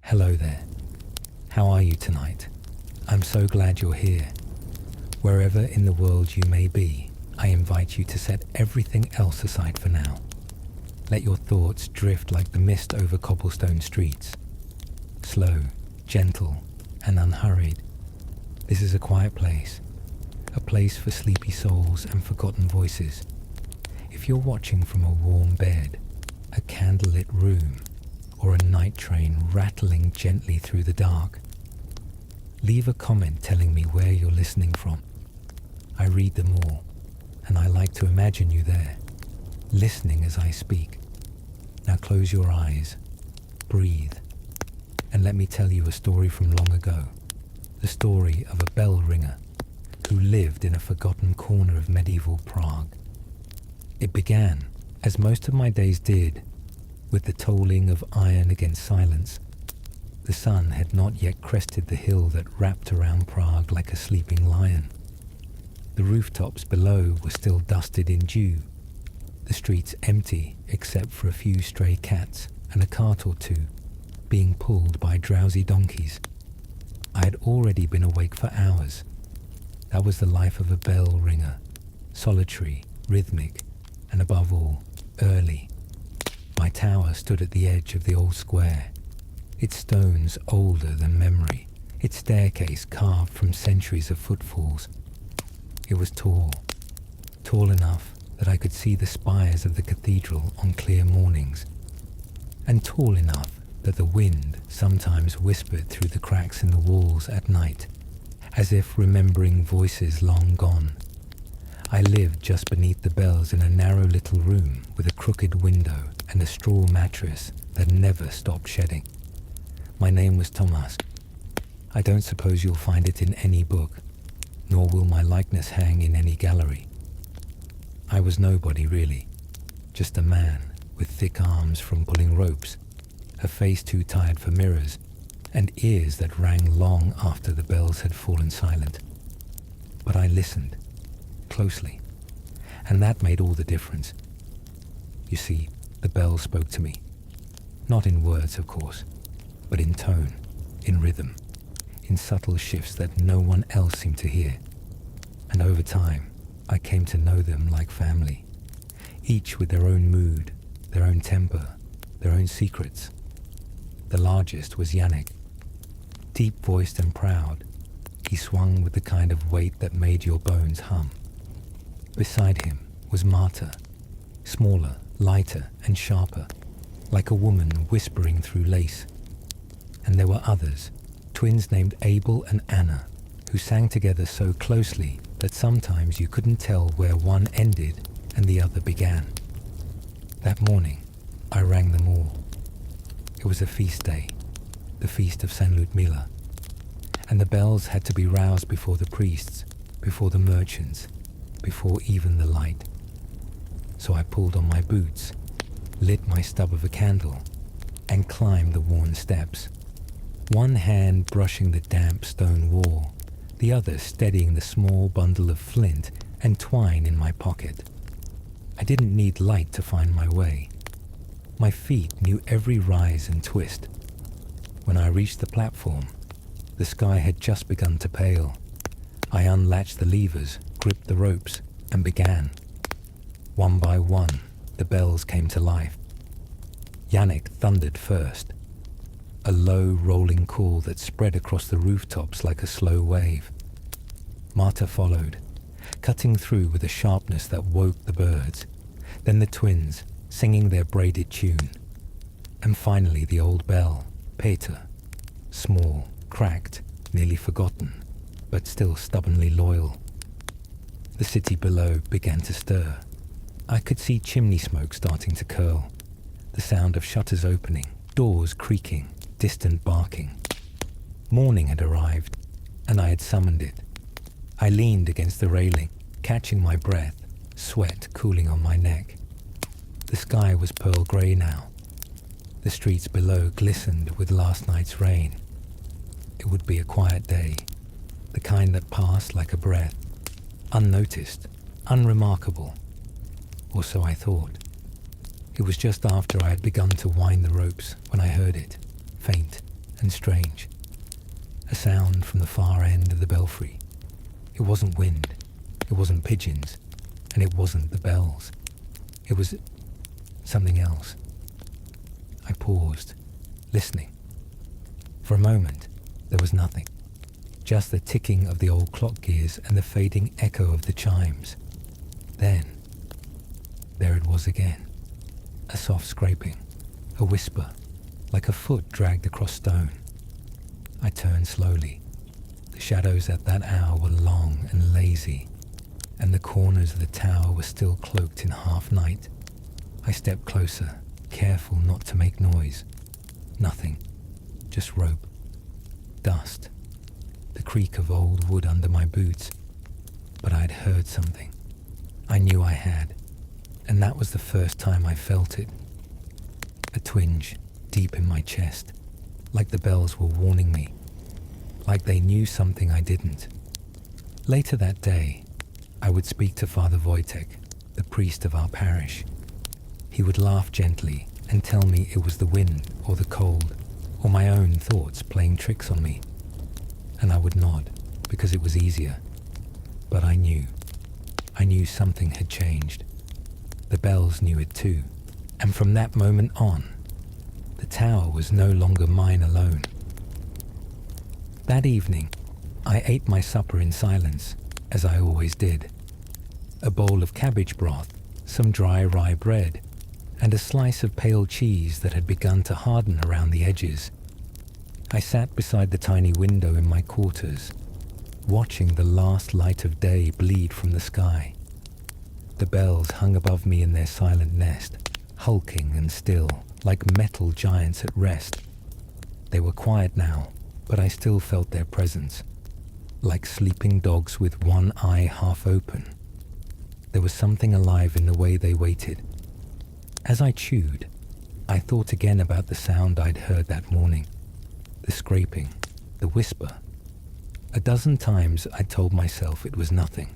Hello there. How are you tonight? I'm so glad you're here. Wherever in the world you may be, I invite you to set everything else aside for now. Let your thoughts drift like the mist over cobblestone streets. Slow, gentle, and unhurried. This is a quiet place. A place for sleepy souls and forgotten voices. If you're watching from a warm bed, a candlelit room, or a night train rattling gently through the dark, leave a comment telling me where you're listening from. I read them all, and I like to imagine you there, listening as I speak. Now close your eyes, breathe, and let me tell you a story from long ago. The story of a bell ringer who lived in a forgotten corner of medieval Prague. It began, as most of my days did, with the tolling of iron against silence. The sun had not yet crested the hill that wrapped around Prague like a sleeping lion. The rooftops below were still dusted in dew, the streets empty except for a few stray cats and a cart or two being pulled by drowsy donkeys. I had already been awake for hours. That was the life of a bell ringer, solitary, rhythmic, and above all, early. My tower stood at the edge of the old square, its stones older than memory, its staircase carved from centuries of footfalls. It was tall enough that I could see the spires of the cathedral on clear mornings, and tall enough that the wind sometimes whispered through the cracks in the walls at night, as if remembering voices long gone. I lived just beneath the bells in a narrow little room with a crooked window and a straw mattress that never stopped shedding. My name was Thomas. I don't suppose you'll find it in any book, nor will my likeness hang in any gallery. I was nobody really, just a man with thick arms from pulling ropes, a face too tired for mirrors, and ears that rang long after the bells had fallen silent. But I listened, closely, and that made all the difference. You see, the bells spoke to me. Not in words, of course, but in tone, in rhythm, in subtle shifts that no one else seemed to hear. And over time, I came to know them like family, each with their own mood, their own temper, their own secrets. The largest was Yannick. Deep-voiced and proud, he swung with the kind of weight that made your bones hum. Beside him was Marta, smaller, lighter, and sharper, like a woman whispering through lace. And there were others, twins named Abel and Anna, who sang together so closely that sometimes you couldn't tell where one ended and the other began. That morning, I rang them all. It was a feast day, the feast of St. Ludmila, and the bells had to be roused before the priests, before the merchants, before even the light. So I pulled on my boots, lit my stub of a candle, and climbed the worn steps, one hand brushing the damp stone wall, the other steadying the small bundle of flint and twine in my pocket. I didn't need light to find my way. My feet knew every rise and twist. When I reached the platform, the sky had just begun to pale. I unlatched the levers, gripped the ropes, and began. One by one, the bells came to life. Yannick thundered first, a low, rolling call that spread across the rooftops like a slow wave. Marta followed, cutting through with a sharpness that woke the birds. Then the twins, singing their braided tune. And finally the old bell, Peter, small, cracked, nearly forgotten, but still stubbornly loyal. The city below began to stir. I could see chimney smoke starting to curl, the sound of shutters opening, doors creaking, distant barking. Morning had arrived, and I had summoned it. I leaned against the railing, catching my breath, sweat cooling on my neck. The sky was pearl grey now. The streets below glistened with last night's rain. It would be a quiet day, the kind that passed like a breath, unnoticed, unremarkable. Or so I thought. It was just after I had begun to wind the ropes when I heard it, faint and strange. A sound from the far end of the belfry. It wasn't wind, it wasn't pigeons, and it wasn't the bells. It was something else. I paused, listening. For a moment, there was nothing. Just the ticking of the old clock gears and the fading echo of the chimes. Then, there it was again. A soft scraping, a whisper, like a foot dragged across stone. I turned slowly. The shadows at that hour were long and lazy, and the corners of the tower were still cloaked in half night. I stepped closer, careful not to make noise. Nothing, just rope, dust, the creak of old wood under my boots. But I'd heard something. I knew I had, and that was the first time I felt it. A twinge deep in my chest, like the bells were warning me, like they knew something I didn't. Later that day, I would speak to Father Wojtek, the priest of our parish. He would laugh gently and tell me it was the wind or the cold or my own thoughts playing tricks on me. And I would nod because it was easier. But I knew something had changed. The bells knew it too. And from that moment on, the tower was no longer mine alone. That evening, I ate my supper in silence, as I always did. A bowl of cabbage broth, some dry rye bread, and a slice of pale cheese that had begun to harden around the edges. I sat beside the tiny window in my quarters, watching the last light of day bleed from the sky. The bells hung above me in their silent nest, hulking and still, like metal giants at rest. They were quiet now, but I still felt their presence, like sleeping dogs with one eye half open. There was something alive in the way they waited. As I chewed, I thought again about the sound I'd heard that morning. The scraping, the whisper. A dozen times I'd told myself it was nothing.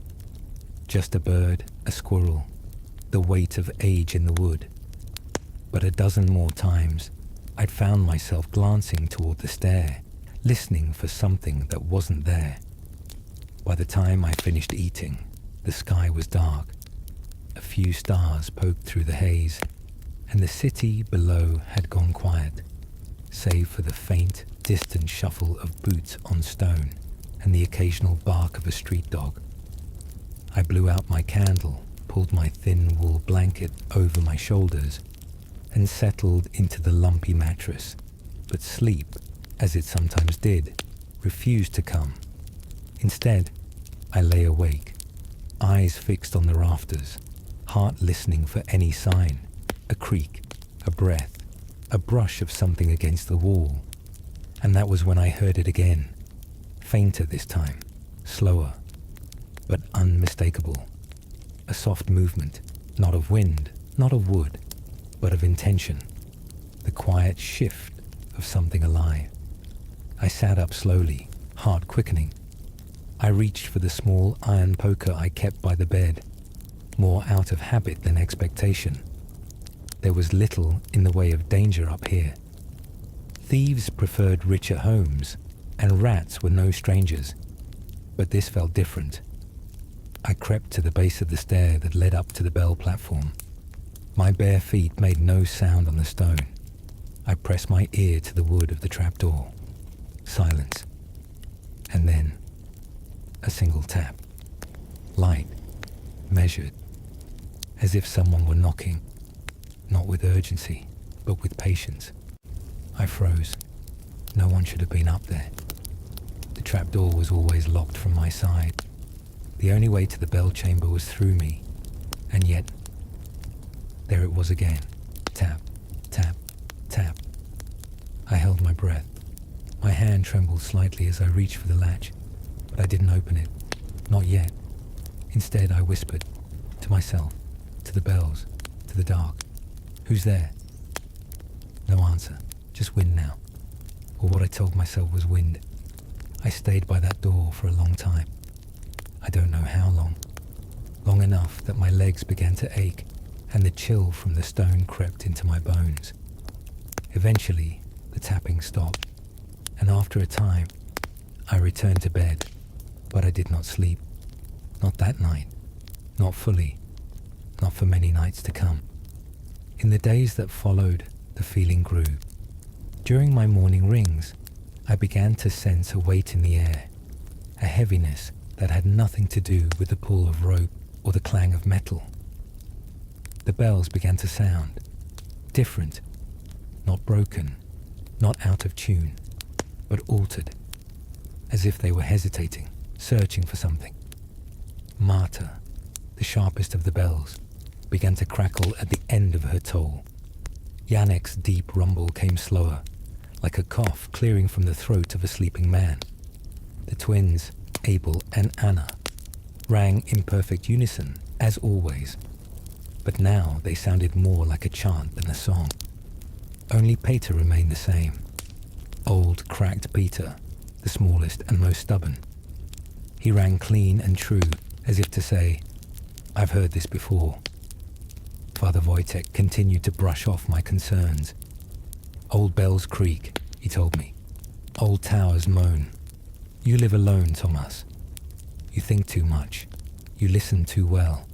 Just a bird, a squirrel, the weight of age in the wood. But a dozen more times, I'd found myself glancing toward the stair, listening for something that wasn't there. By the time I finished eating, the sky was dark. A few stars poked through the haze, and the city below had gone quiet, save for the faint, distant shuffle of boots on stone and the occasional bark of a street dog. I blew out my candle, pulled my thin wool blanket over my shoulders, and settled into the lumpy mattress. But sleep, as it sometimes did, refused to come. Instead, I lay awake, eyes fixed on the rafters, heart listening for any sign, a creak, a breath, a brush of something against the wall. And that was when I heard it again, fainter this time, slower, but unmistakable. A soft movement, not of wind, not of wood, but of intention, the quiet shift of something alive. I sat up slowly, heart quickening. I reached for the small iron poker I kept by the bed, more out of habit than expectation. There was little in the way of danger up here. Thieves preferred richer homes, and rats were no strangers. But this felt different. I crept to the base of the stair that led up to the bell platform. My bare feet made no sound on the stone. I pressed my ear to the wood of the trapdoor. Silence. And then, a single tap. Light, measured, as if someone were knocking, not with urgency, but with patience. I froze. No one should have been up there. The trapdoor was always locked from my side. The only way to the bell chamber was through me, and yet, there it was again. Tap, tap, tap. I held my breath. My hand trembled slightly as I reached for the latch, but I didn't open it. Not yet. Instead, I whispered, to myself, to the bells, to the dark. Who's there? No answer. Just wind now. Or what I told myself was wind. I stayed by that door for a long time. I don't know how long. Long enough that my legs began to ache, and the chill from the stone crept into my bones. Eventually, the tapping stopped. and after a time, I returned to bed, but I did not sleep. Not that night, not fully, not for many nights to come. In the days that followed, the feeling grew. During my morning rings, I began to sense a weight in the air, a heaviness that had nothing to do with the pull of rope or the clang of metal. The bells began to sound, different, not broken, not out of tune, but altered, as if they were hesitating, searching for something. Marta, the sharpest of the bells, began to crackle at the end of her toll. Yannick's deep rumble came slower, like a cough clearing from the throat of a sleeping man. The twins, Abel and Anna, rang in perfect unison, as always, but now they sounded more like a chant than a song. Only Peter remained the same. Old, cracked Peter, the smallest and most stubborn. He rang clean and true, as if to say, "I've heard this before." Father Wojtek continued to brush off my concerns. "Old bells creak," he told me. "Old towers moan. You live alone, Thomas. You think too much. You listen too well."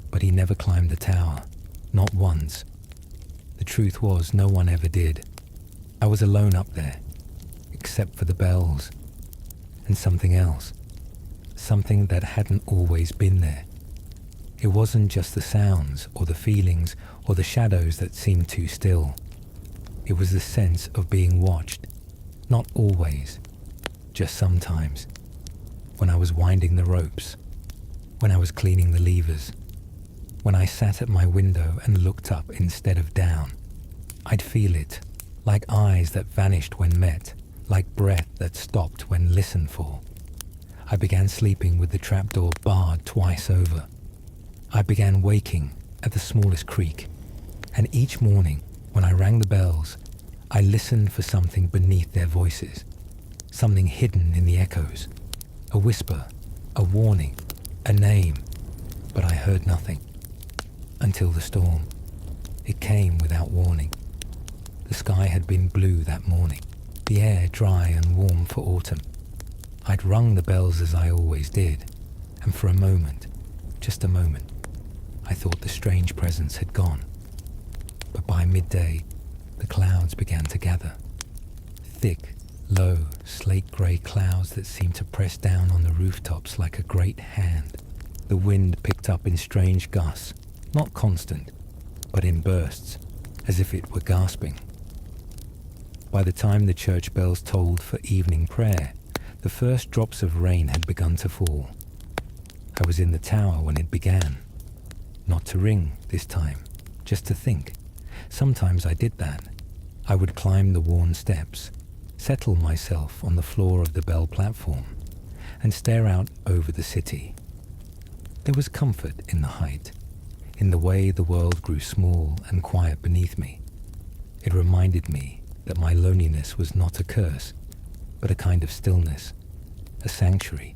But he never climbed the tower, not once. The truth was, no one ever did. I was alone up there, except for the bells, and something else, something that hadn't always been there. It wasn't just the sounds or the feelings or the shadows that seemed too still. It was the sense of being watched, not always, just sometimes, when I was winding the ropes, when I was cleaning the levers, when I sat at my window and looked up instead of down. I'd feel it, like eyes that vanished when met, like breath that stopped when listened for. I began sleeping with the trapdoor barred twice over. I began waking at the smallest creak, and each morning, when I rang the bells, I listened for something beneath their voices, something hidden in the echoes, a whisper, a warning, a name, but I heard nothing. Until the storm. It came without warning. The sky had been blue that morning, the air dry and warm for autumn. I'd rung the bells as I always did, and for a moment, just a moment, I thought the strange presence had gone. But by midday, the clouds began to gather. Thick, low, slate-grey clouds that seemed to press down on the rooftops like a great hand. The wind picked up in strange gusts, not constant, but in bursts, as if it were gasping. By the time the church bells tolled for evening prayer, the first drops of rain had begun to fall. I was in the tower when it began. Not to ring this time, just to think. Sometimes I did that. I would climb the worn steps, settle myself on the floor of the bell platform, and stare out over the city. There was comfort in the height, in the way the world grew small and quiet beneath me. It reminded me that my loneliness was not a curse, but a kind of stillness, a sanctuary.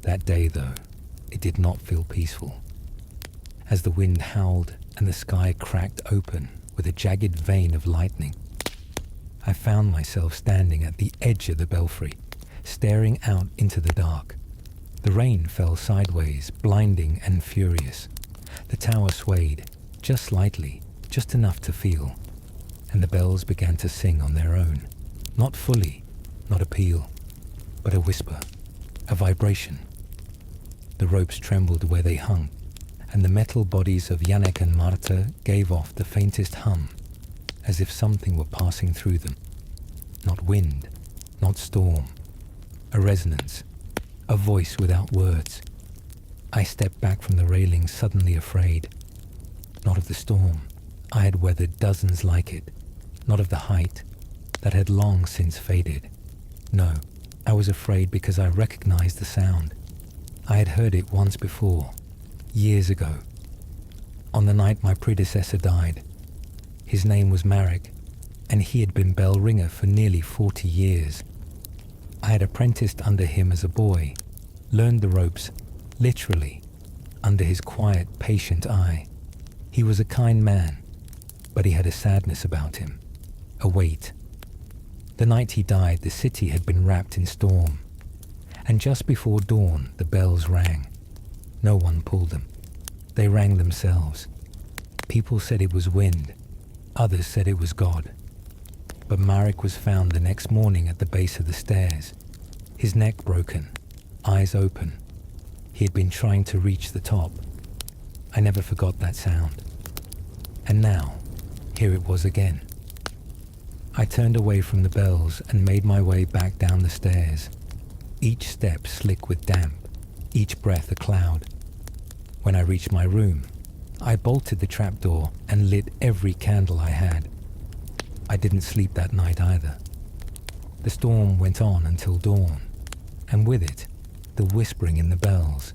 That day, though, it did not feel peaceful. As the wind howled and the sky cracked open with a jagged vein of lightning, I found myself standing at the edge of the belfry, staring out into the dark. The rain fell sideways, blinding and furious. The tower swayed, just slightly, just enough to feel, and the bells began to sing on their own. Not fully, not a peal, but a whisper, a vibration. The ropes trembled where they hung, and the metal bodies of Yannick and Marta gave off the faintest hum, as if something were passing through them. Not wind, not storm, a resonance, a voice without words. I stepped back from the railing, suddenly afraid. Not of the storm. I had weathered dozens like it. Not of the height, that had long since faded. No, I was afraid because I recognized the sound. I had heard it once before, years ago, on the night my predecessor died. His name was Marek, and he had been bell ringer for nearly 40 years. I had apprenticed under him as a boy, learned the ropes, literally, under his quiet, patient eye. He was a kind man, but he had a sadness about him, a weight. The night he died, the city had been wrapped in storm, and just before dawn, the bells rang. No one pulled them. They rang themselves. People said it was wind. Others said it was God. But Marek was found the next morning at the base of the stairs, his neck broken, eyes open. He had been trying to reach the top. I never forgot that sound. And now, here it was again. I turned away from the bells and made my way back down the stairs, each step slick with damp, each breath a cloud. When I reached my room, I bolted the trapdoor and lit every candle I had. I didn't sleep that night either. The storm went on until dawn, and with it, the whispering in the bells.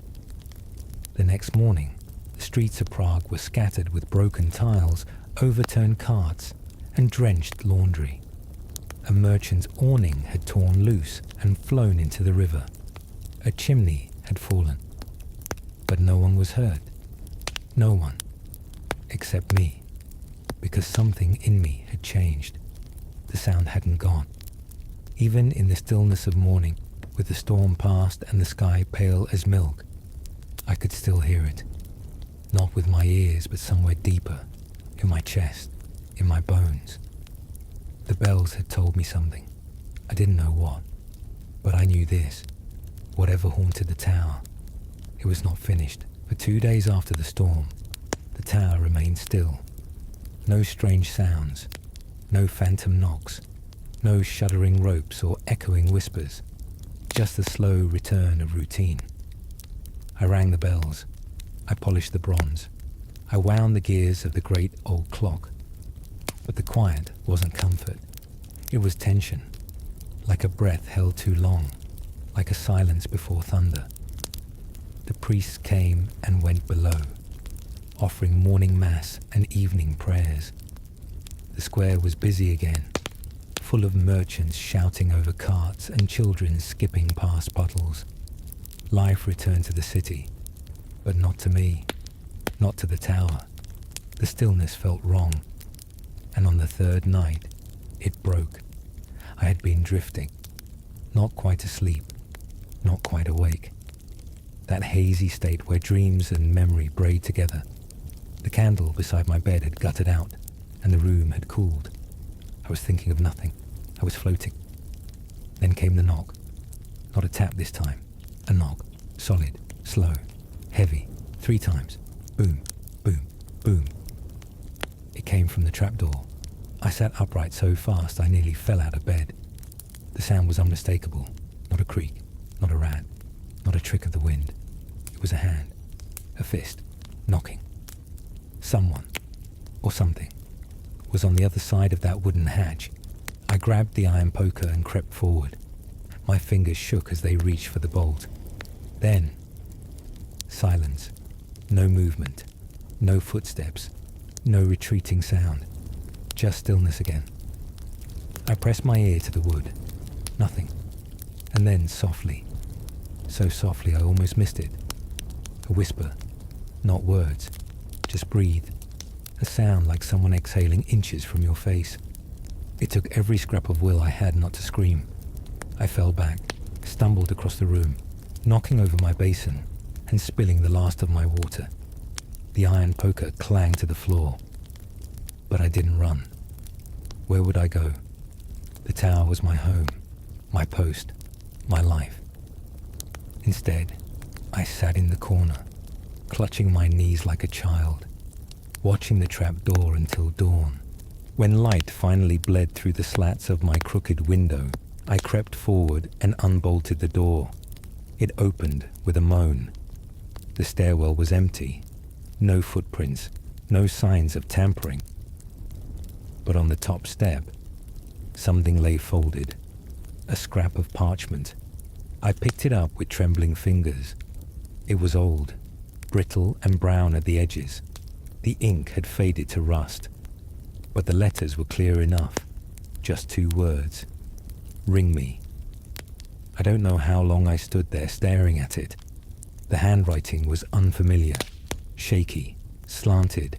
The next morning, the streets of Prague were scattered with broken tiles, overturned carts, and drenched laundry. A merchant's awning had torn loose and flown into the river. A chimney had fallen. But no one was hurt. No one. Except me. Because something in me had changed. The sound hadn't gone. Even in the stillness of morning, with the storm past and the sky pale as milk, I could still hear it. Not with my ears, but somewhere deeper, in my chest, in my bones. The bells had told me something. I didn't know what, but I knew this. Whatever haunted the tower, it was not finished. For 2 days after the storm, the tower remained still. No strange sounds, no phantom knocks, no shuddering ropes or echoing whispers, just the slow return of routine. I rang the bells. I polished the bronze. I wound the gears of the great old clock. But the quiet wasn't comfort. It was tension, like a breath held too long, like a silence before thunder. The priests came and went below, offering morning mass and evening prayers. The square was busy again, full of merchants shouting over carts and children skipping past puddles. Life returned to the city, but not to me, not to the tower. The stillness felt wrong, and on the third night, it broke. I had been drifting, not quite asleep, not quite awake. That hazy state where dreams and memory braid together. The candle beside my bed had guttered out, and the room had cooled. I was thinking of nothing. I was floating. Then came the knock. Not a tap this time. A knock. Solid, slow, heavy. 3 times. Boom, boom, boom. It came from the trapdoor. I sat upright so fast I nearly fell out of bed. The sound was unmistakable. Not a creak, not a rat, not a trick of the wind. It was a hand, a fist, knocking. Someone, or something, was on the other side of that wooden hatch. I grabbed the iron poker and crept forward. My fingers shook as they reached for the bolt. Then, silence. No movement. No footsteps. No retreating sound. Just stillness again. I pressed my ear to the wood. Nothing. And then softly. So softly I almost missed it. A whisper. Not words. Just breathe. A sound like someone exhaling inches from your face. It took every scrap of will I had not to scream. I fell back, stumbled across the room, knocking over my basin and spilling the last of my water. The iron poker clanged to the floor. But I didn't run. Where would I go? The tower was my home, my post, my life. Instead, I sat in the corner, clutching my knees like a child, watching the trap door until dawn. When light finally bled through the slats of my crooked window, I crept forward and unbolted the door. It opened with a moan. The stairwell was empty. No footprints, no signs of tampering. But on the top step, something lay folded, a scrap of parchment. I picked it up with trembling fingers. It was old, brittle and brown at the edges. The ink had faded to rust, but the letters were clear enough. Just 2 words. Ring me. I don't know how long I stood there staring at it. The handwriting was unfamiliar, shaky, slanted,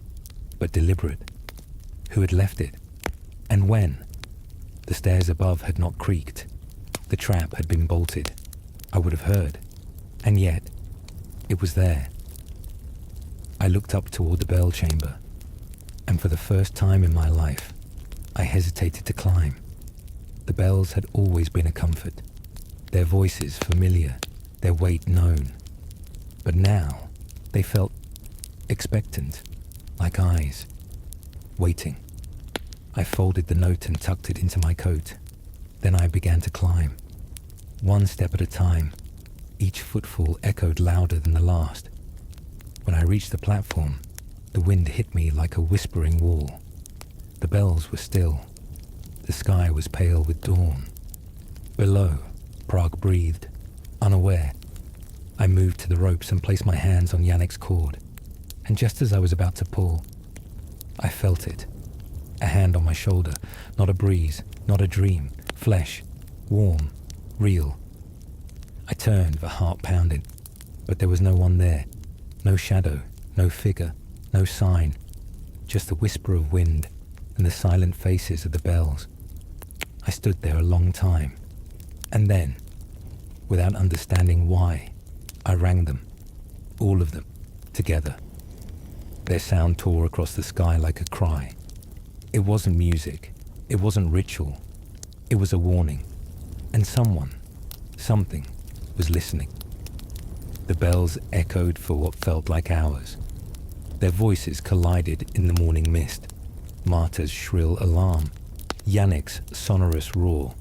but deliberate. Who had left it? And when? The stairs above had not creaked. The trap had been bolted. I would have heard. And yet, it was there. I looked up toward the bell chamber, and for the first time in my life, I hesitated to climb. The bells had always been a comfort, their voices familiar, their weight known. But now, they felt expectant, like eyes, waiting. I folded the note and tucked it into my coat. Then I began to climb. One step at a time, each footfall echoed louder than the last. When I reached the platform, the wind hit me like a whispering wall. The bells were still. The sky was pale with dawn. Below, Prague breathed, unaware. I moved to the ropes and placed my hands on Yannick's cord. And just as I was about to pull, I felt it. A hand on my shoulder, not a breeze, not a dream, flesh, warm, real. I turned, the heart pounding, but there was no one there. No shadow, no figure, no sign. Just the whisper of wind and the silent faces of the bells. I stood there a long time, and then, without understanding why, I rang them, all of them, together. Their sound tore across the sky like a cry. It wasn't music, it wasn't ritual, it was a warning, and someone, something, was listening. The bells echoed for what felt like hours. Their voices collided in the morning mist. Marta's shrill alarm, Yannick's sonorous roar,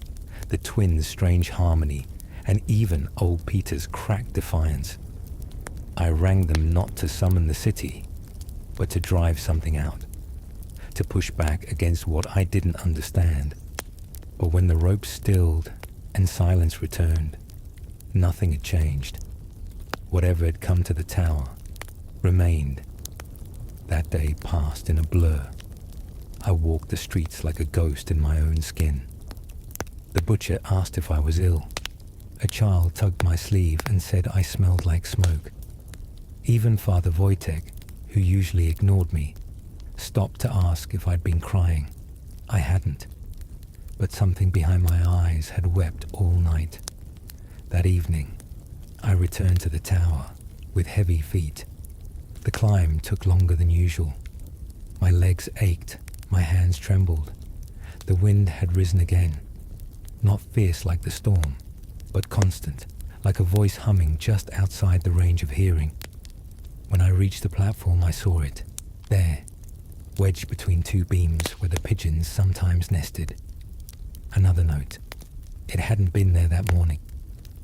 the twins' strange harmony, and even old Peter's cracked defiance. I rang them not to summon the city, but to drive something out, to push back against what I didn't understand. But when the rope stilled and silence returned, nothing had changed. Whatever had come to the tower remained. That day passed in a blur. I walked the streets like a ghost in my own skin. The butcher asked if I was ill. A child tugged my sleeve and said I smelled like smoke. Even Father Wojtek, who usually ignored me, stopped to ask if I'd been crying. I hadn't, but something behind my eyes had wept all night. That evening, I returned to the tower with heavy feet. The climb took longer than usual. My legs ached, my hands trembled. The wind had risen again, not fierce like the storm, but constant, like a voice humming just outside the range of hearing. When I reached the platform, I saw it, there, wedged between two beams where the pigeons sometimes nested. Another note. It hadn't been there that morning.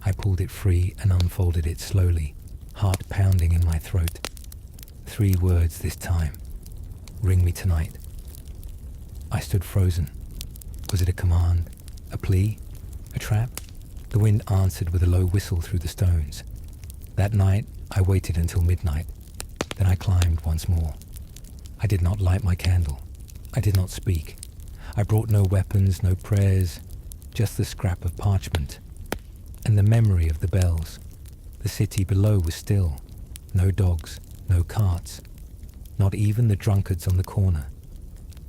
I pulled it free and unfolded it slowly, heart pounding in my throat. 3 words this time. Ring me tonight. I stood frozen. Was it a command? A plea? A trap? The wind answered with a low whistle through the stones. That night, I waited until midnight. Then I climbed once more. I did not light my candle. I did not speak. I brought no weapons, no prayers, just the scrap of parchment. And the memory of the bells. The city below was still. No dogs, no carts. Not even the drunkards on the corner.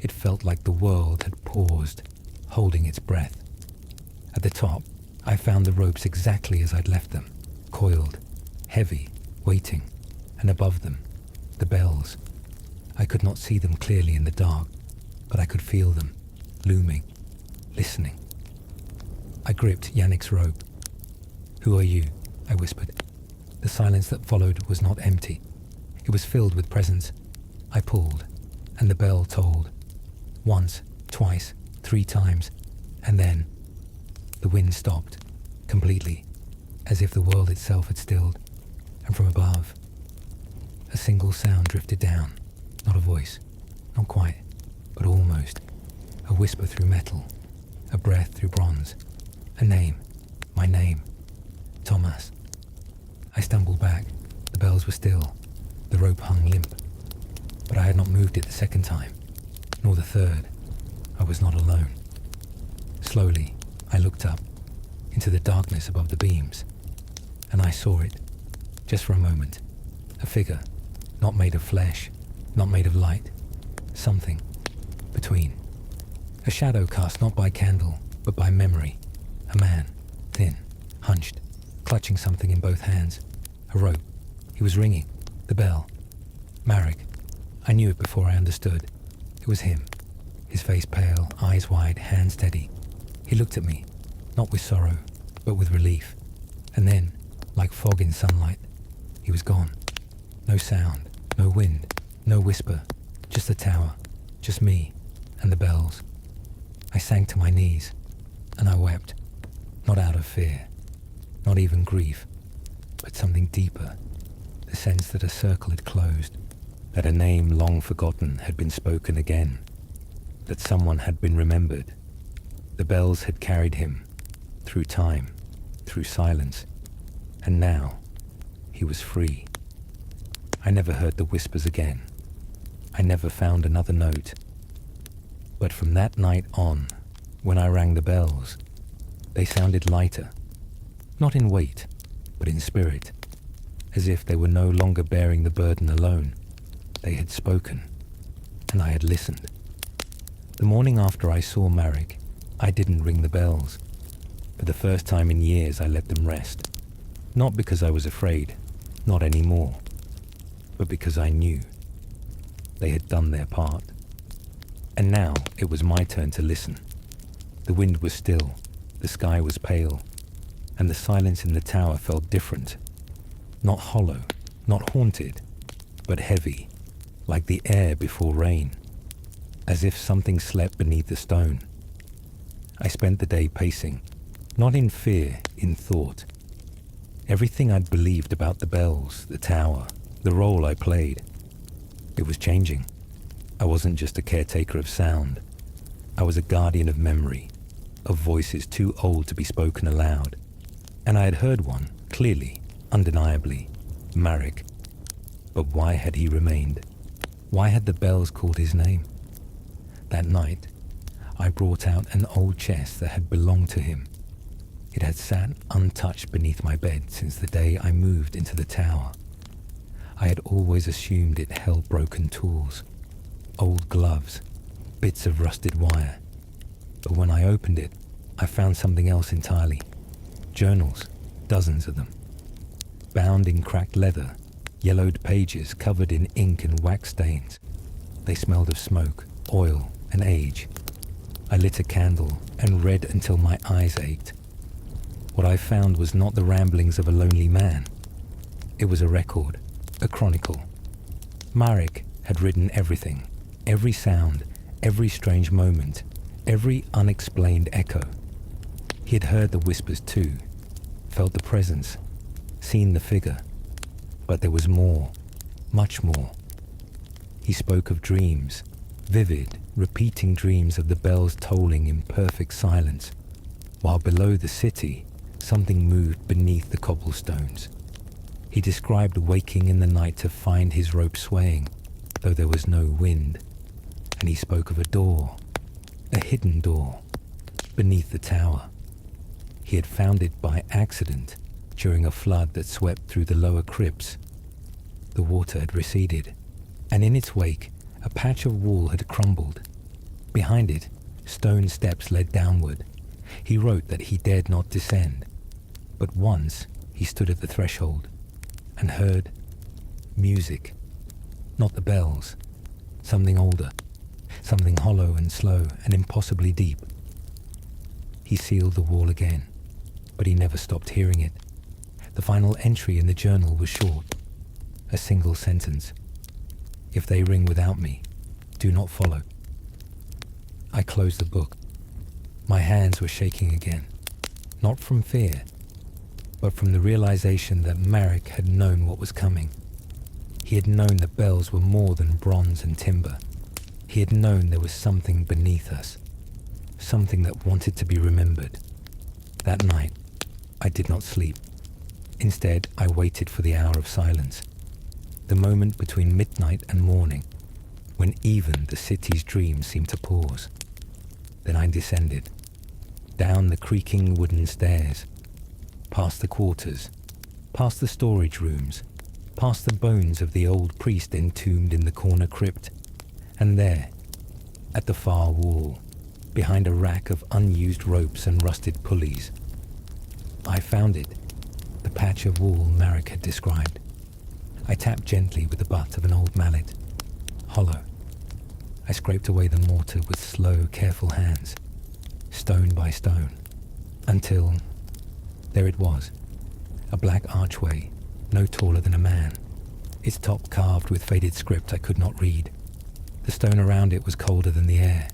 It felt like the world had paused, holding its breath. At the top, I found the ropes exactly as I'd left them, coiled, heavy, waiting, and above them, the bells. I could not see them clearly in the dark, but I could feel them, looming, listening. I gripped Yannick's rope. "Who are you?" I whispered. The silence that followed was not empty. It was filled with presence. I pulled, and the bell tolled. Once, twice, 3 times, and then the wind stopped, completely, as if the world itself had stilled, and from above, a single sound drifted down, not a voice, not quite, but almost, a whisper through metal, a breath through bronze, a name, my name, Thomas. I stumbled back, the bells were still, the rope hung limp, but I had not moved it the second time, nor the third. I was not alone. Slowly, I looked up, into the darkness above the beams, and I saw it, just for a moment, a figure, not made of flesh, not made of light, something between. A shadow cast not by candle, but by memory. A man, thin, hunched, clutching something in both hands. A rope. He was ringing. The bell. Marek. I knew it before I understood. It was him. His face pale, eyes wide, hand steady. He looked at me, not with sorrow, but with relief. And then, like fog in sunlight, he was gone. No sound, no wind, no whisper, just the tower, just me and the bells. I sank to my knees, and I wept, not out of fear, not even grief, but something deeper, the sense that a circle had closed, that a name long forgotten had been spoken again, that someone had been remembered. The bells had carried him, through time, through silence, and now he was free. I never heard the whispers again. I never found another note. But from that night on, when I rang the bells, they sounded lighter, not in weight, but in spirit, as if they were no longer bearing the burden alone. They had spoken, and I had listened. The morning after I saw Marek, I didn't ring the bells. For the first time in years, I let them rest. Not because I was afraid, not anymore, but because I knew. They had done their part. And now it was my turn to listen. The wind was still, the sky was pale, and the silence in the tower felt different. Not hollow, not haunted, but heavy, like the air before rain, as if something slept beneath the stone. I spent the day pacing, not in fear, in thought. Everything I'd believed about the bells, the tower, the role I played, it was changing. I wasn't just a caretaker of sound. I was a guardian of memory, of voices too old to be spoken aloud. And I had heard one, clearly, undeniably, Marek. But why had he remained? Why had the bells called his name? That night, I brought out an old chest that had belonged to him. It had sat untouched beneath my bed since the day I moved into the tower. I had always assumed it held broken tools, old gloves, bits of rusted wire. But when I opened it, I found something else entirely. Journals, dozens of them. Bound in cracked leather, yellowed pages covered in ink and wax stains. They smelled of smoke, oil, and age. I lit a candle and read until my eyes ached. What I found was not the ramblings of a lonely man. It was a record, a chronicle. Marek had written everything, every sound, every strange moment, every unexplained echo. He had heard the whispers too, felt the presence, seen the figure. But there was more, much more. He spoke of dreams, vivid, repeating dreams of the bells tolling in perfect silence, while below the city, something moved beneath the cobblestones. He described waking in the night to find his rope swaying, though there was no wind. And he spoke of a door, a hidden door, beneath the tower. He had found it by accident during a flood that swept through the lower crypts. The water had receded, and in its wake, a patch of wall had crumbled. Behind it, stone steps led downward. He wrote that he dared not descend, but once he stood at the threshold and heard music, not the bells, something older, something hollow and slow and impossibly deep. He sealed the wall again, but he never stopped hearing it. The final entry in the journal was short, a single sentence. If they ring without me, do not follow. I closed the book. My hands were shaking again, not from fear, but from the realization that Marek had known what was coming. He had known the bells were more than bronze and timber. He had known there was something beneath us, something that wanted to be remembered. That night, I did not sleep. Instead, I waited for the hour of silence, the moment between midnight and morning, when even the city's dreams seemed to pause. Then I descended, down the creaking wooden stairs, past the quarters, past the storage rooms, past the bones of the old priest entombed in the corner crypt, and there, at the far wall, behind a rack of unused ropes and rusted pulleys. I found it, the patch of wall Marek had described. I tapped gently with the butt of an old mallet. Hollow. I scraped away the mortar with slow, careful hands, stone by stone, until there it was, a black archway, no taller than a man, its top carved with faded script I could not read. The stone around it was colder than the air,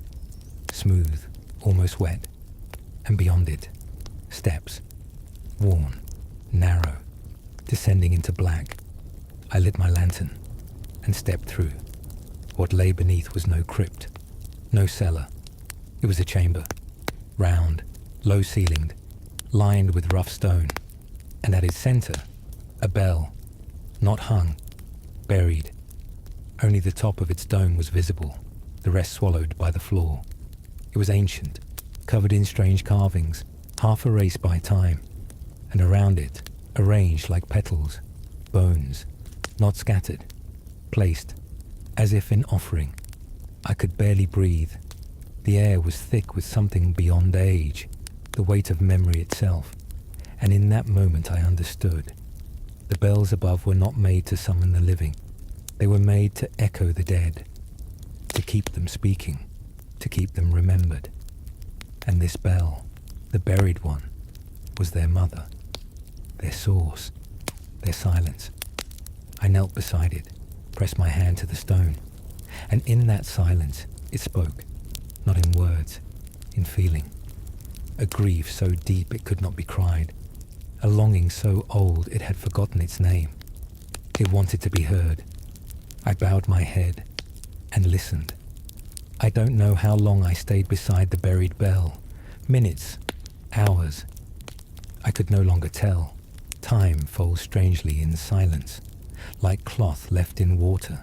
smooth, almost wet, and beyond it, steps, worn, narrow, descending into black. I lit my lantern and stepped through. What lay beneath was no crypt, no cellar. It was a chamber, round, low-ceilinged, lined with rough stone, and at its center, a bell, not hung, buried. Only the top of its dome was visible, the rest swallowed by the floor. It was ancient, covered in strange carvings, half erased by time, and around it, arranged like petals, bones, not scattered, placed, as if in offering. I could barely breathe. The air was thick with something beyond age, the weight of memory itself, and in that moment I understood. The bells above were not made to summon the living. They were made to echo the dead, to keep them speaking, to keep them remembered. And this bell, the buried one, was their mother, their source, their silence. I knelt beside it, pressed my hand to the stone, and in that silence it spoke, not in words, in feeling. A grief so deep it could not be cried, a longing so old it had forgotten its name. It wanted to be heard. I bowed my head and listened. I don't know how long I stayed beside the buried bell. Minutes, hours. I could no longer tell. Time folds strangely in silence, like cloth left in water.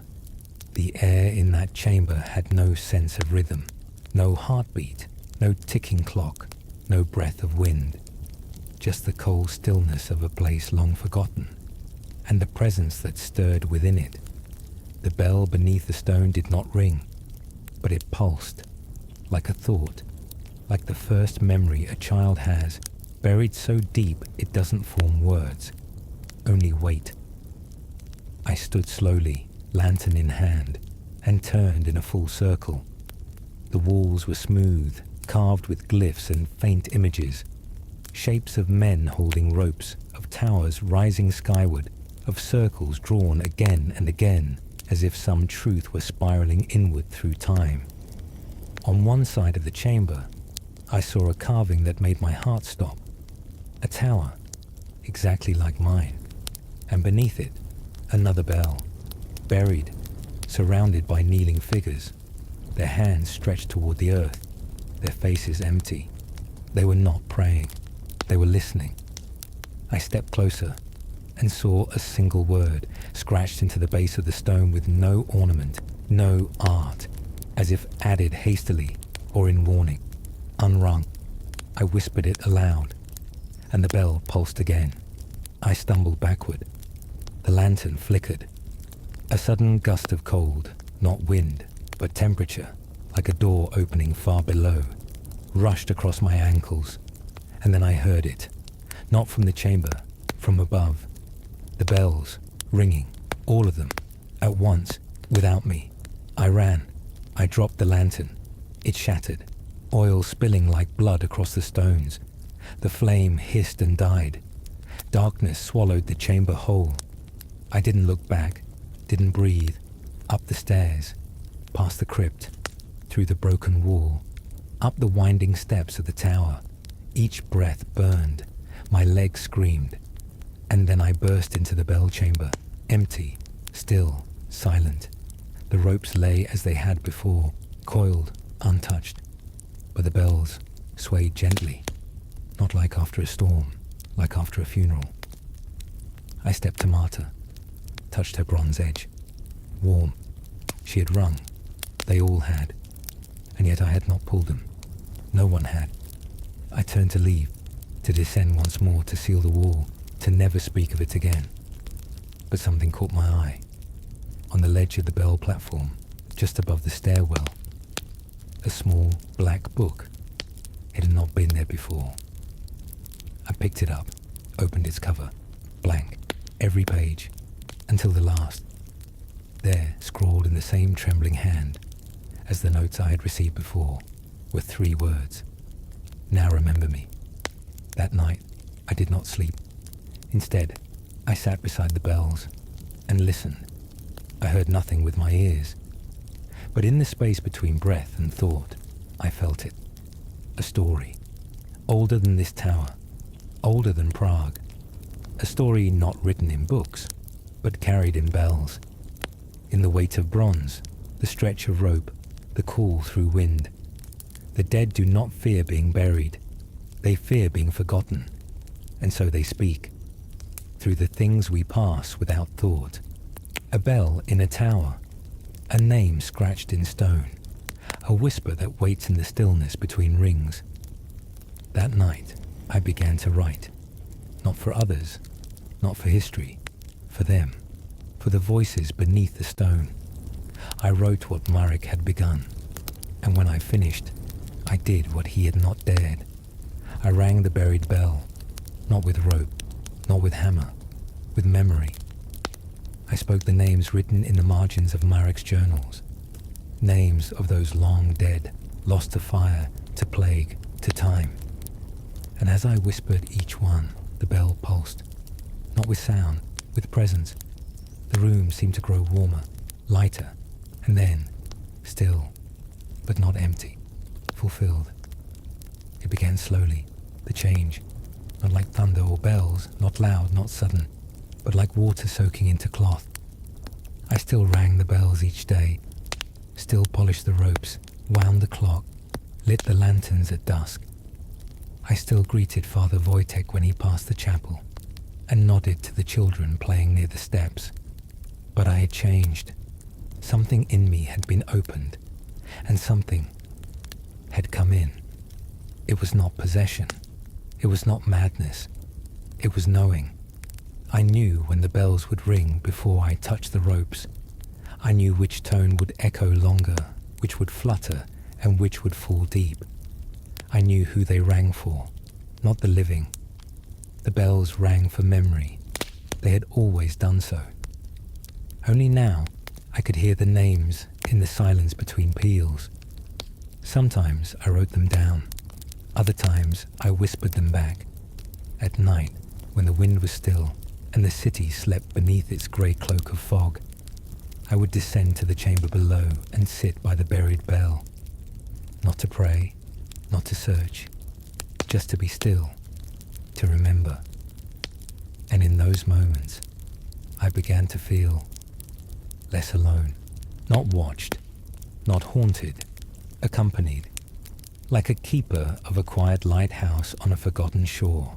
The air in that chamber had no sense of rhythm, no heartbeat, no ticking clock, no breath of wind. Just the cold stillness of a place long forgotten, and the presence that stirred within it. The bell beneath the stone did not ring, but it pulsed, like a thought, like the first memory a child has, buried so deep it doesn't form words, only weight. I stood slowly, lantern in hand, and turned in a full circle. The walls were smooth, carved with glyphs and faint images, shapes of men holding ropes, of towers rising skyward, of circles drawn again and again, as if some truth were spiraling inward through time. On one side of the chamber, I saw a carving that made my heart stop. A tower, exactly like mine, and beneath it, another bell, buried, surrounded by kneeling figures, their hands stretched toward the earth, their faces empty. They were not praying, they were listening. I stepped closer and saw a single word scratched into the base of the stone with no ornament, no art, as if added hastily or in warning, unrung. I whispered it aloud, and the bell pulsed again. I stumbled backward. The lantern flickered. A sudden gust of cold, not wind, but temperature, like a door opening far below, rushed across my ankles, and then I heard it, not from the chamber, from above. The bells, ringing, all of them, at once, without me. I ran. I dropped the lantern. It shattered, oil spilling like blood across the stones. The flame hissed and died. Darkness swallowed the chamber whole. I didn't look back, didn't breathe. Up the stairs, past the crypt, through the broken wall, up the winding steps of the tower. Each breath burned. My legs screamed. And then I burst into the bell chamber, empty, still, silent. The ropes lay as they had before, coiled, untouched. But the bells swayed gently, not like after a storm, like after a funeral. I stepped to Marta, touched her bronze edge. Warm. She had rung. They all had. And yet I had not pulled them. No one had. I turned to leave, to descend once more, to seal the wall, to never speak of it again. But something caught my eye. On the ledge of the bell platform, just above the stairwell, a small black book. It had not been there before. I picked it up, opened its cover, blank, every page, until the last. There, scrawled in the same trembling hand as the notes I had received before, were 3 words. Now remember me. That night, I did not sleep. Instead, I sat beside the bells and listened. I heard nothing with my ears. But in the space between breath and thought, I felt it. A story. Older than this tower. Older than Prague. A story not written in books, but carried in bells. In the weight of bronze, the stretch of rope, the call through wind. The dead do not fear being buried. They fear being forgotten. And so they speak. Through the things we pass without thought. A bell in a tower. A name scratched in stone. A whisper that waits in the stillness between rings. That night, I began to write. Not for others, not for history, for them, for the voices beneath the stone. I wrote what Marek had begun, and when I finished, I did what he had not dared. I rang the buried bell, not with rope, not with hammer, with memory. I spoke the names written in the margins of Marek's journals, names of those long dead, lost to fire, to plague, to time. And as I whispered each one, the bell pulsed, not with sound, with presence. The room seemed to grow warmer, lighter, and then, still, but not empty, fulfilled. It began slowly, the change, not like thunder or bells, not loud, not sudden, but like water soaking into cloth. I still rang the bells each day, still polished the ropes, wound the clock, lit the lanterns at dusk. I still greeted Father Wojtek when he passed the chapel, and nodded to the children playing near the steps. But I had changed. Something in me had been opened, and something had come in. It was not possession. It was not madness. It was knowing. I knew when the bells would ring before I touched the ropes. I knew which tone would echo longer, which would flutter, and which would fall deep. I knew who they rang for, not the living. The bells rang for memory. They had always done so. Only now I could hear the names in the silence between peals. Sometimes I wrote them down. Other times I whispered them back. At night, when the wind was still and the city slept beneath its grey cloak of fog, I would descend to the chamber below and sit by the buried bell. Not to pray, not to search, just to be still, to remember. And in those moments, I began to feel less alone, not watched, not haunted, accompanied, like a keeper of a quiet lighthouse on a forgotten shore,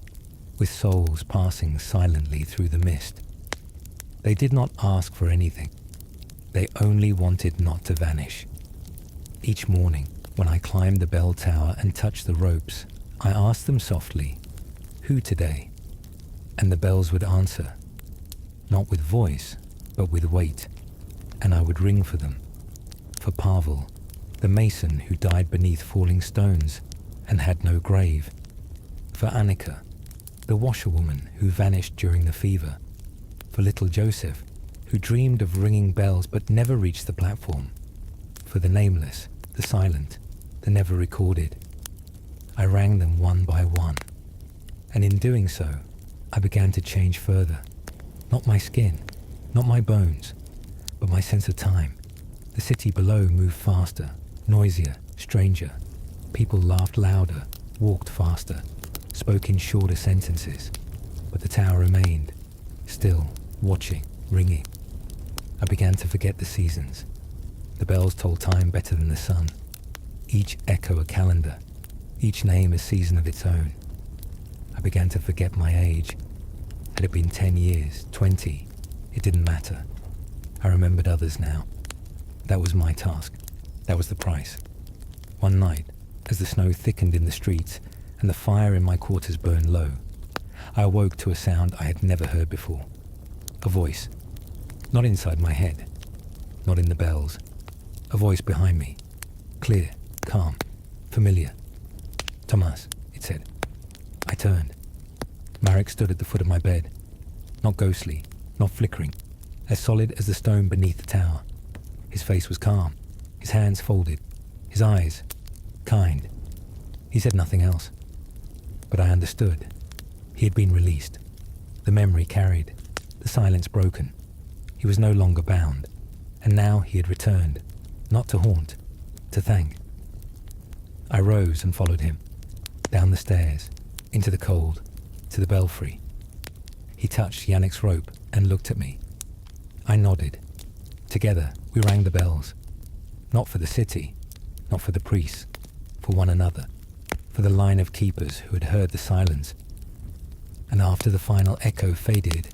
with souls passing silently through the mist. They did not ask for anything. They only wanted not to vanish. Each morning, when I climbed the bell tower and touched the ropes, I asked them softly, "Who today?" And the bells would answer, not with voice, but with weight, and I would ring for them. For Pavel, the mason who died beneath falling stones and had no grave. For Annika, the washerwoman who vanished during the fever. For little Joseph, who dreamed of ringing bells but never reached the platform. For the nameless, the silent, the never recorded. I rang them one by one, and in doing so, I began to change further. Not my skin, not my bones, but my sense of time. The city below moved faster, noisier, stranger. People laughed louder, walked faster, spoke in shorter sentences, but the tower remained, still, watching, ringing. I began to forget the seasons. The bells told time better than the sun. Each echo a calendar, each name a season of its own. I began to forget my age. Had it been 10 years, 20, it didn't matter. I remembered others now. That was my task. That was the price. One night, as the snow thickened in the streets and the fire in my quarters burned low, I awoke to a sound I had never heard before. A voice. Not inside my head. Not in the bells. A voice behind me. Clear, calm, familiar. "Thomas," it said. I turned. Marek stood at the foot of my bed. Not ghostly, not flickering, as solid as the stone beneath the tower. His face was calm, his hands folded, his eyes kind. He said nothing else. But I understood. He had been released. The memory carried, the silence broken. He was no longer bound. And now he had returned, not to haunt, to thank. I rose and followed him, down the stairs, into the cold, to the belfry. He touched Yannick's rope and looked at me. I nodded. Together we rang the bells. Not for the city, not for the priests, for one another, for the line of keepers who had heard the silence. And after the final echo faded,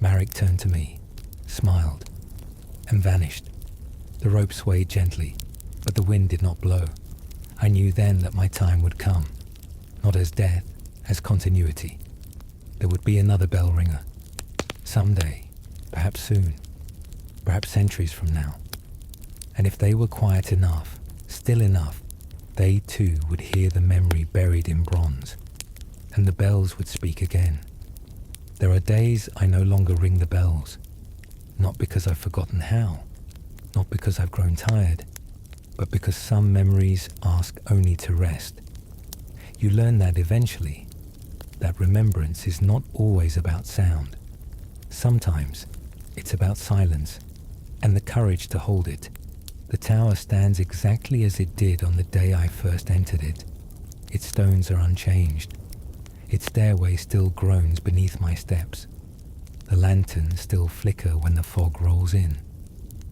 Marek turned to me, smiled, and vanished. The rope swayed gently, but the wind did not blow. I knew then that my time would come, not as death, as continuity. There would be another bell ringer. Someday, perhaps soon, perhaps centuries from now. And if they were quiet enough, still enough, they too would hear the memory buried in bronze, and the bells would speak again. There are days I no longer ring the bells, not because I've forgotten how, not because I've grown tired, but because some memories ask only to rest. You learn that eventually, that remembrance is not always about sound. Sometimes it's about silence and the courage to hold it. The tower stands exactly as it did on the day I first entered it. Its stones are unchanged. Its stairway still groans beneath my steps. The lanterns still flicker when the fog rolls in.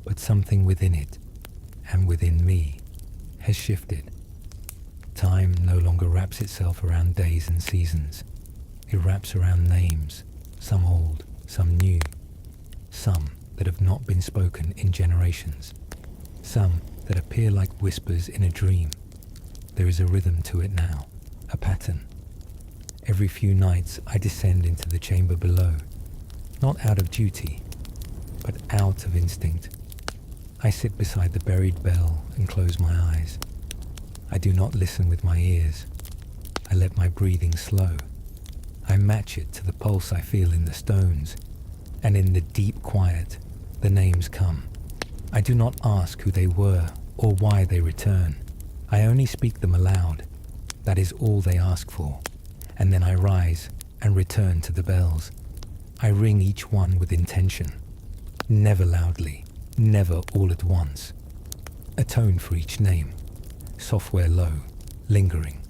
But something within it, and within me, has shifted. Time no longer wraps itself around days and seasons. It wraps around names, some old, some new, some that have not been spoken in generations, some that appear like whispers in a dream. There is a rhythm to it now, a pattern. Every few nights I descend into the chamber below, not out of duty, but out of instinct. I sit beside the buried bell and close my eyes. I do not listen with my ears. I let my breathing slow. I match it to the pulse I feel in the stones, and in the deep quiet, the names come. I do not ask who they were or why they return. I only speak them aloud. That is all they ask for. And then I rise and return to the bells. I ring each one with intention. Never loudly, never all at once. A tone for each name. Software low, lingering.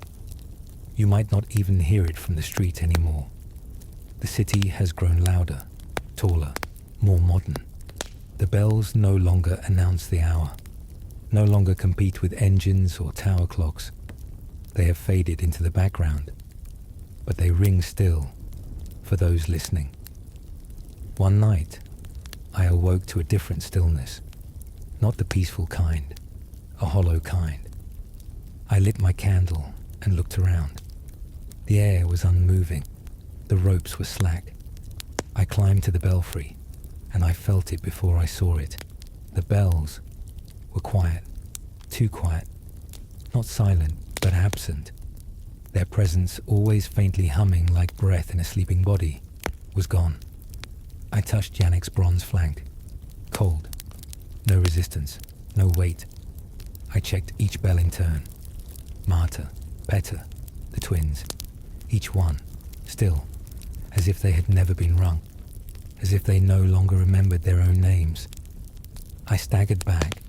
You might not even hear it from the street anymore. The city has grown louder, taller, more modern. The bells no longer announce the hour, no longer compete with engines or tower clocks. They have faded into the background, but they ring still for those listening. One night, I awoke to a different stillness, not the peaceful kind, a hollow kind. I lit my candle and looked around. The air was unmoving. The ropes were slack. I climbed to the belfry, and I felt it before I saw it. The bells were quiet, too quiet, not silent, but absent. Their presence, always faintly humming like breath in a sleeping body, was gone. I touched Yannick's bronze flank. Cold. No resistance, no weight. I checked each bell in turn. Marta, Petter, the twins, each one, still, as if they had never been rung, as if they no longer remembered their own names. I staggered back,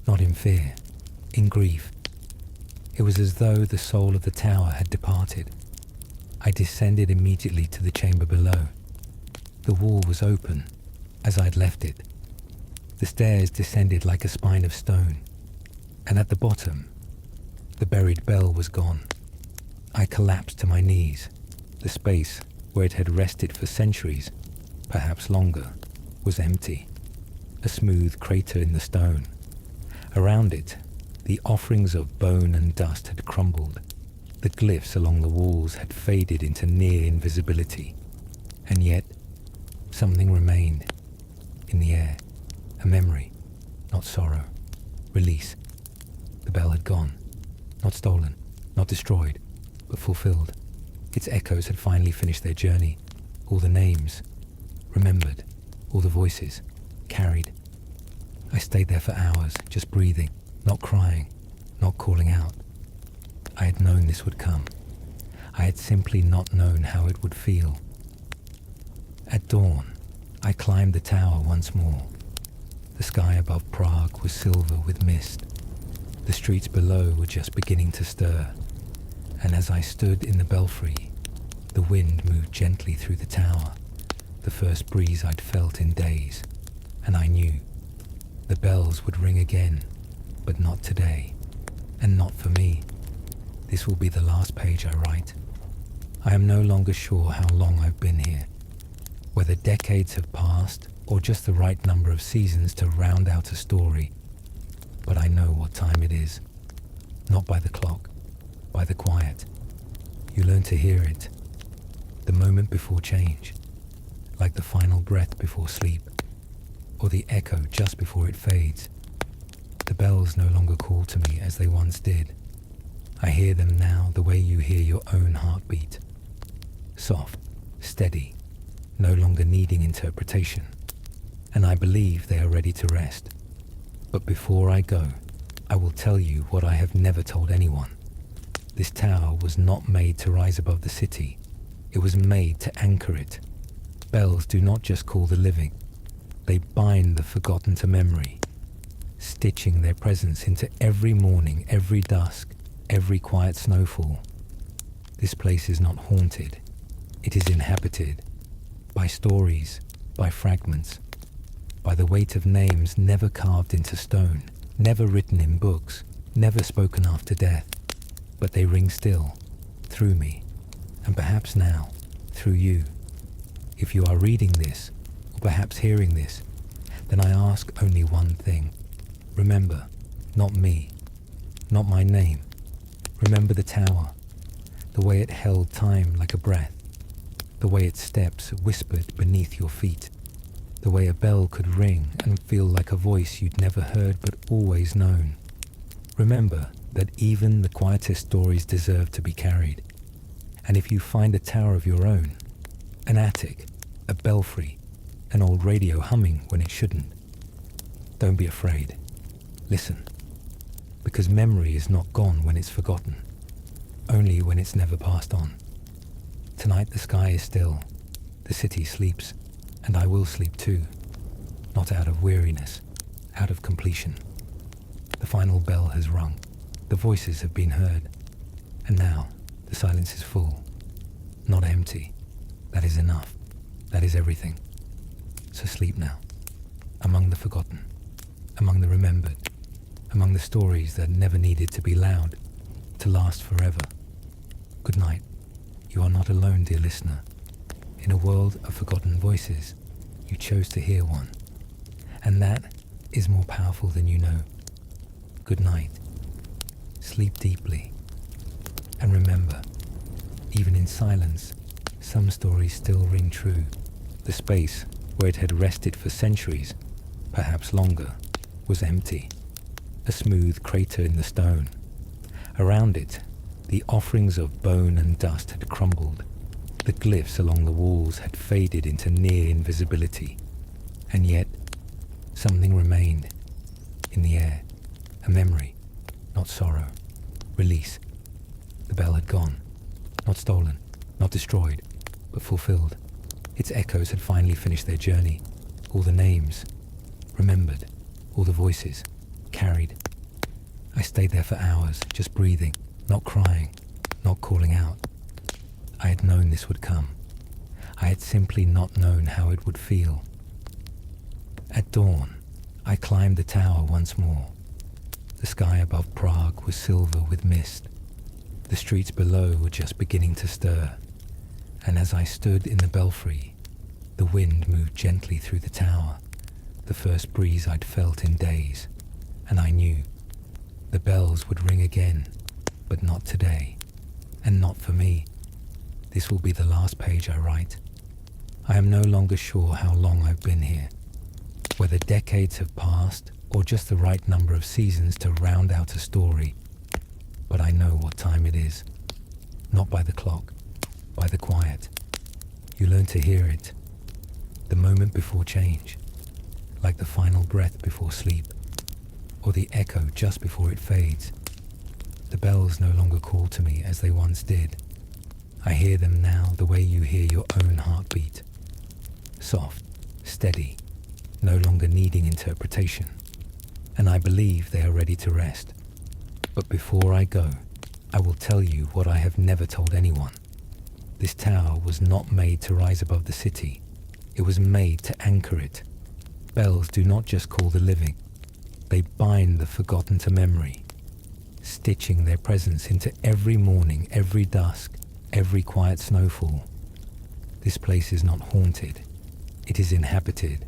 not in fear, in grief. It was as though the soul of the tower had departed. I descended immediately to the chamber below. The wall was open, as I'd left it. The stairs descended like a spine of stone, and at the bottom, the buried bell was gone. I collapsed to my knees. The space where it had rested for centuries, perhaps longer, was empty. A smooth crater in the stone. Around it, the offerings of bone and dust had crumbled. The glyphs along the walls had faded into near invisibility. And yet, something remained in the air. A memory, not sorrow. Release. The bell had gone. Not stolen, not destroyed, but fulfilled. Its echoes had finally finished their journey. All the names, remembered, all the voices, carried. I stayed there for hours, just breathing, not crying, not calling out. I had known this would come. I had simply not known how it would feel. At dawn, I climbed the tower once more. The sky above Prague was silver with mist. The streets below were just beginning to stir, and as I stood in the belfry, the wind moved gently through the tower, the first breeze I'd felt in days, and I knew the bells would ring again, but not today, and not for me. This will be the last page I write. I am no longer sure how long I've been here, whether decades have passed or just the right number of seasons to round out a story, but I know what time it is. Not by the clock, by the quiet. You learn to hear it, the moment before change, like the final breath before sleep, or the echo just before it fades. The bells no longer call to me as they once did. I hear them now the way you hear your own heartbeat. Soft, steady, no longer needing interpretation. And I believe they are ready to rest. But before I go, I will tell you what I have never told anyone. This tower was not made to rise above the city. It was made to anchor it. Bells do not just call the living. They bind the forgotten to memory, stitching their presence into every morning, every dusk, every quiet snowfall. This place is not haunted. It is inhabited by stories, by fragments, by the weight of names never carved into stone, never written in books, never spoken after death, but they ring still, through me, and perhaps now, through you. If you are reading this, or perhaps hearing this, then I ask only one thing. Remember, not me, not my name. Remember the tower, the way it held time like a breath, the way its steps whispered beneath your feet, the way a bell could ring and feel like a voice you'd never heard but always known. Remember that even the quietest stories deserve to be carried. And if you find a tower of your own, an attic, a belfry, an old radio humming when it shouldn't, don't be afraid. Listen, because memory is not gone when it's forgotten, only when it's never passed on. Tonight the sky is still, the city sleeps, and I will sleep too, not out of weariness, out of completion. The final bell has rung, the voices have been heard, and now the silence is full, not empty. That is enough, that is everything. So sleep now, among the forgotten, among the remembered, among the stories that never needed to be loud, to last forever. Good night. You are not alone, dear listener. In a world of forgotten voices, you chose to hear one. And that is more powerful than you know. Good night. Sleep deeply. And remember, even in silence, some stories still ring true. The space where it had rested for centuries, perhaps longer, was empty. A smooth crater in the stone. Around it, the offerings of bone and dust had crumbled. The glyphs along the walls had faded into near invisibility. And yet, something remained in the air. A memory, not sorrow. Release. The bell had gone. Not stolen, not destroyed, but fulfilled. Its echoes had finally finished their journey. All the names, remembered. All the voices, carried. I stayed there for hours, just breathing, not crying, not calling out. I had known this would come. I had simply not known how it would feel. At dawn, I climbed the tower once more. The sky above Prague was silver with mist. The streets below were just beginning to stir, and as I stood in the belfry, the wind moved gently through the tower, the first breeze I'd felt in days, and I knew the bells would ring again, but not today, and not for me. This will be the last page I write. I am no longer sure how long I've been here, whether decades have passed or just the right number of seasons to round out a story, But I know what time it is. Not by the clock, by the quiet. You learn to hear it. The moment before change, like the final breath before sleep, or the echo just before it fades. The bells no longer call to me as they once did. I hear them now the way you hear your own heartbeat. Soft, steady, no longer needing interpretation. And I believe they are ready to rest. But before I go, I will tell you what I have never told anyone. This tower was not made to rise above the city. It was made to anchor it. Bells do not just call the living. They bind the forgotten to memory, stitching their presence into every morning, every dusk, every quiet snowfall. This place is not haunted. It is inhabited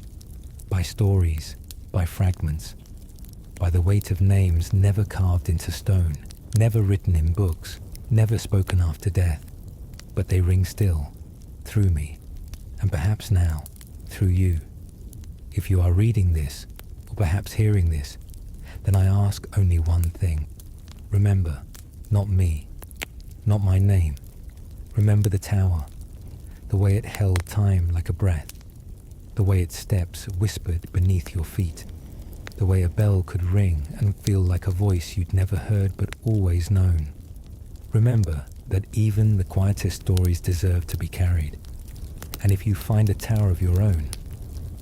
by stories, by fragments, by the weight of names never carved into stone, never written in books, never spoken after death. But they ring still, through me, and perhaps now, through you. If you are reading this, or perhaps hearing this, then I ask only one thing. Remember, not me, not my name. Remember the tower, the way it held time like a breath, the way its steps whispered beneath your feet, the way a bell could ring and feel like a voice you'd never heard but always known. Remember that even the quietest stories deserve to be carried. And if you find a tower of your own,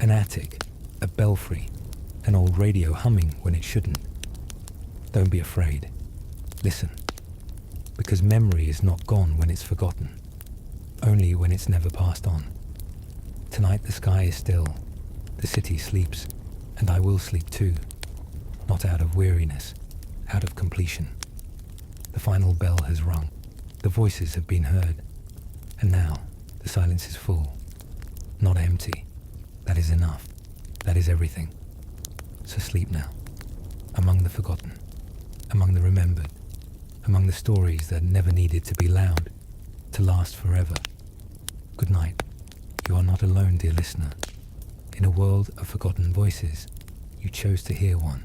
an attic, a belfry, an old radio humming when it shouldn't, don't be afraid. Listen, because memory is not gone when it's forgotten, only when it's never passed on. Tonight the sky is still, the city sleeps, and I will sleep too, not out of weariness, out of completion. The final bell has rung, the voices have been heard, and now the silence is full, not empty. That is enough, that is everything. So sleep now, among the forgotten, among the remembered, among the stories that never needed to be loud, to last forever. Good night. You are not alone, dear listener. In a world of forgotten voices, you chose to hear one.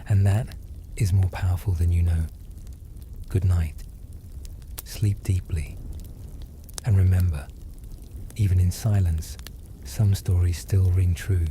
And that is more powerful than you know. Good night. Sleep deeply. And remember, even in silence, some stories still ring true.